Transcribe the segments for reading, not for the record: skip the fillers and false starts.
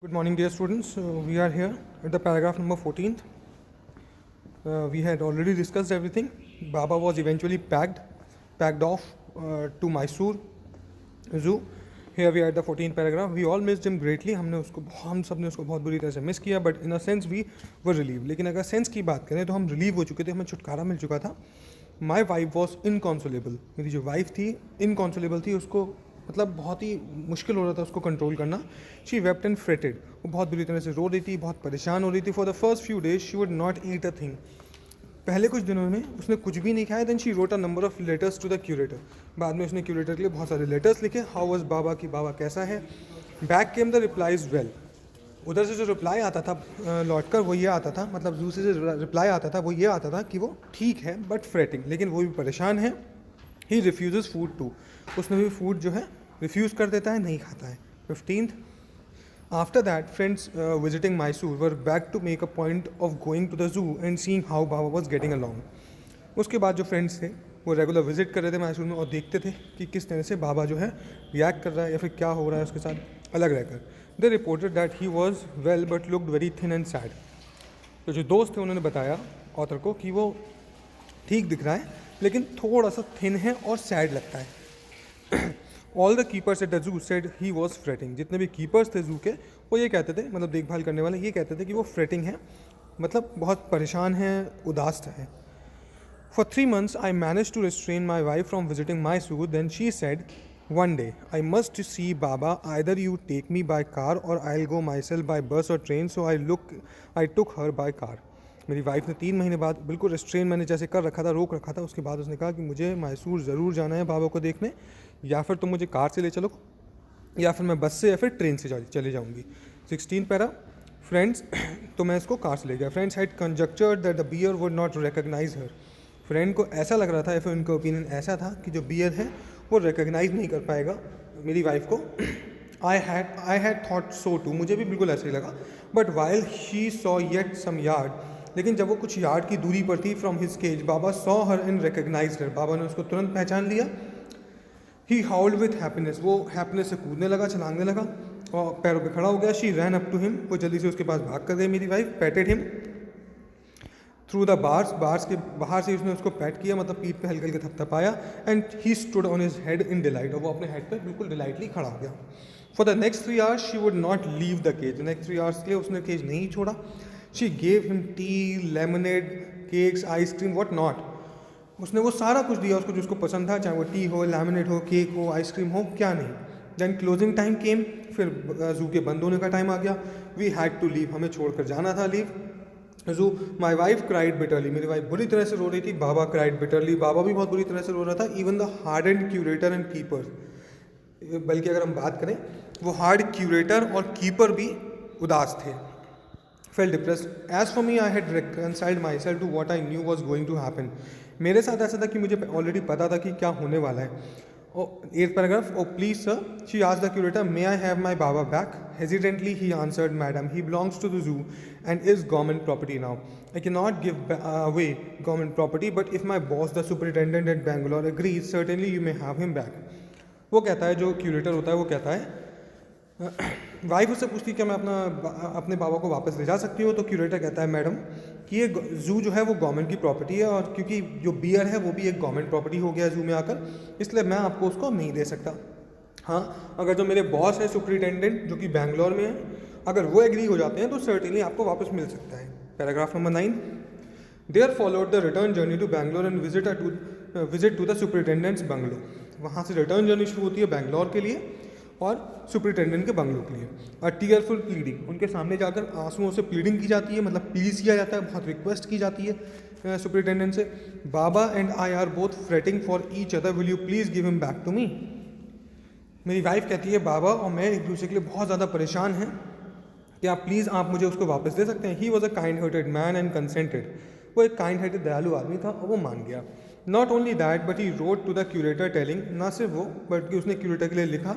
Good morning, dear students. We are here at the paragraph number 14th. We had already discussed everything. Baba was eventually packed off to Mysore Zoo. Here we are at the 14th paragraph. We all missed him greatly. हम सब ने उसको बहुत बुरी तरह से miss किया, but in a sense we were relieved. लेकिन अगर सेंस की बात करें तो हम रिलीव हो चुके थे, हमें छुटकारा मिल चुका था. My wife was inconsolable. मेरी जो वाइफ थी इनकॉन्सोलेबल थी, उसको मतलब बहुत ही मुश्किल हो रहा था उसको कंट्रोल करना. She wept and fretted. वो बहुत बुरी तरह से रो रही थी, बहुत परेशान हो रही थी. For the first few days she would not eat a thing. पहले कुछ दिनों में उसने कुछ भी नहीं खाया. Then she wrote a number of letters to the curator. बाद में उसने क्यूरेटर के लिए बहुत सारे लेटर्स लिखे. हाउ वाज बाबा, कि बाबा कैसा है. Back came the replies well. उधर से जो रिप्लाई आता था लौट कर, वो ये आता था, मतलब जू से जो रिप्लाई आता था वो ये आता था कि वो ठीक है बट फ्रेटिंग, लेकिन वो भी परेशान है. He refuse food too. उसने भी फूड जो है रिफ्यूज़ कर देता है, नहीं खाता है. 15th. After that friends visiting Mysore were back to make a point of going to the zoo and seeing how Baba was getting along. उसके बाद जो फ्रेंड्स थे वो रेगुलर विजिट कर रहे थे मैसूर में और देखते थे कि किस तरह से बाबा जो है रिएक्ट कर रहा है या फिर क्या हो रहा है उसके साथ अलग रहकर. दे reported that he was well but looked very thin and sad. तो जो दोस्त थे उन्होंने बताया ऑथर को कि वो ठीक दिख रहा है लेकिन थोड़ा सा थिन है और सैड लगता है. All the keepers at the zoo said he was fretting. जितने भी कीपर्स थे जू के वो ये कहते थे, मतलब देखभाल करने वाले ये कहते थे कि वो फ्रेटिंग है, मतलब बहुत परेशान है, उदास है. For 3 months, I managed to restrain my wife from visiting Mysore. Then she said, "One day, I must see Baba. Either you take me by car or I'll go myself by bus or train." So I took her by car. मेरी wife ने 3 महीने बाद बिल्कुल restrain मैंने जैसे कर रखा था, रोक रखा था, उसके बाद उसने कहा कि मुझे मैसूर ज़रूर जाना है बाबा को देखने, या फिर तुम मुझे कार से ले चलो या फिर मैं बस से या फिर ट्रेन से चले जाऊँगी. 16 पैरा. फ्रेंड्स, तो मैं इसको कार से ले गया. Friends had conjectured that the bear would not recognise her. Friend को ऐसा लग रहा था या फिर उनका ओपिनियन ऐसा था कि जो बियर है वो रिकग्नाइज नहीं कर पाएगा मेरी वाइफ को. I had thought so too. मुझे भी बिल्कुल ऐसे ही लगा. But while she saw yet some yard. लेकिन जब वो कुछ यार्ड की दूरी पर थी from his cage, Baba saw her and recognise her. Baba ने उसको तुरंत पहचान लिया. He howled with happiness. वो हैप्पीनेस से कूदने लगा, छलांगने लगा और पैरों पे खड़ा हो गया. She ran up to him. वो जल्दी से उसके पास भाग कर गई मेरी wife. Patted him through the bars के बाहर से उसने उसको पैट किया, मतलब पीठ पे हल्के हल्के थपथपाया. And he stood on his head in delight. और वो अपने हेड पे बिल्कुल डिलाइटली खड़ा हो गया. For the next 3 hours she would not leave the cage. Next 3 hours के लिए उसने केज नहीं छोड़ा. She gave him tea, lemonade, cakes, ice cream, what not. उसने वो सारा कुछ दिया उसको जो उसको पसंद था, चाहे वो टी हो, लेमनेड हो, केक हो, आइसक्रीम हो, क्या नहीं. Then closing time came. फिर जू के बंद होने का टाइम आ गया. We had to leave. हमें छोड़कर जाना था. Leave zoo. My wife cried bitterly. मेरी वाइफ बुरी तरह से रो रही थी. बाबा क्राइड बिटरली. बाबा भी बहुत बुरी तरह से रो रहा था. Even the hard and curator and keeper. बल्कि अगर हम बात करें वो हार्ड क्यूरेटर और कीपर भी उदास थे. Fell depressed. As for me I had reconciled myself to what I knew was going to happen. मेरे साथ ऐसा था कि मुझे ऑलरेडी पता था कि क्या होने वाला है. 8th paragraph. Oh, please, sir, she asked the curator, may I have my Baba back? Hesitantly, he answered, Madam, he belongs to the zoo and is government property now. I cannot give away government property, but if my boss, the superintendent at Bangalore, agrees, certainly you may have him back. वो कहता है, जो curator होता है वो कहता है, wife उससे पूछती क्या मैं अपने बाबा को वापस ले जा सकती हूँ. तो क्यूरेटर कहता है, मैडम, कि ये जू जो है वो गवर्नमेंट की प्रॉपर्टी है और क्योंकि जो बियर है वो भी एक गवर्नमेंट प्रॉपर्टी हो गया जू में आकर, इसलिए मैं आपको उसको नहीं दे सकता. हाँ, अगर जो मेरे बॉस है सुपरिटेंडेंट जो कि बैंगलोर में है, अगर वो एग्री हो जाते हैं तो सर्टेनली आपको वापस मिल सकता है. Paragraph number 9. There followed the return journey to Bangalore and visit to the superintendent's bungalow. वहाँ से रिटर्न जर्नी शुरू होती है बैंगलोर के लिए और सुपरिटेंडेंट के बंगलो के लिए. और टीयरफुल प्लीडिंग. उनके सामने जाकर आंसुओं से प्लीडिंग की जाती है, मतलब प्लीज़ किया जाता है, बहुत रिक्वेस्ट की जाती है सुपरिटेंडेंट से. Baba and I are both fretting for each other. Will you please give him back to me. मेरी वाइफ कहती है बाबा और मैं एक दूसरे के लिए बहुत ज़्यादा परेशान हैं, कि आप प्लीज़ आप मुझे उसको वापस दे सकते हैं. He was a kind hearted man and consented. वो एक काइंड हार्टेड दयालु आदमी था और वो मान गया. Not only that but he wrote to the curator telling. ना सिर्फ वो बल्कि उसने क्यूरेटर के लिए लिखा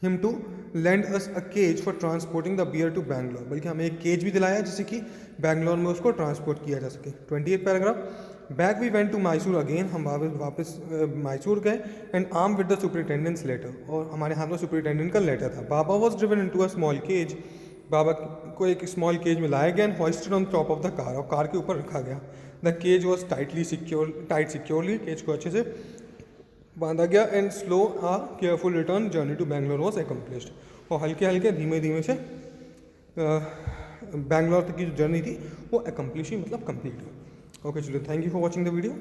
him to lend us a cage for transporting the bear to Bangalore. बल्कि हमें एक केज भी दिलाया जिससे कि बैंगलोर में उसको ट्रांसपोर्ट किया जा सके. 28th paragraph. Back we went to Mysore again, हम वापस मैसूर गए and arm with the superintendent's letter, और हमारे हाथ में सुपरिटेंडेंट का लेटर था. Baba was driven into a small cage, Baba को एक स्मॉल केज में लाया गया and hoisted on top of the car, और कार के ऊपर रखा गया. The cage was tied securely, cage को अच्छे से बांधा गया and slow a careful return journey to Bangalore was accomplished, और हल्के हल्के धीमे धीमे से बैंगलोर तक की जो जर्नी थी वो एकम्प्लिश ही मतलब कंप्लीट हुई. ओके चलो, thank you for watching the video.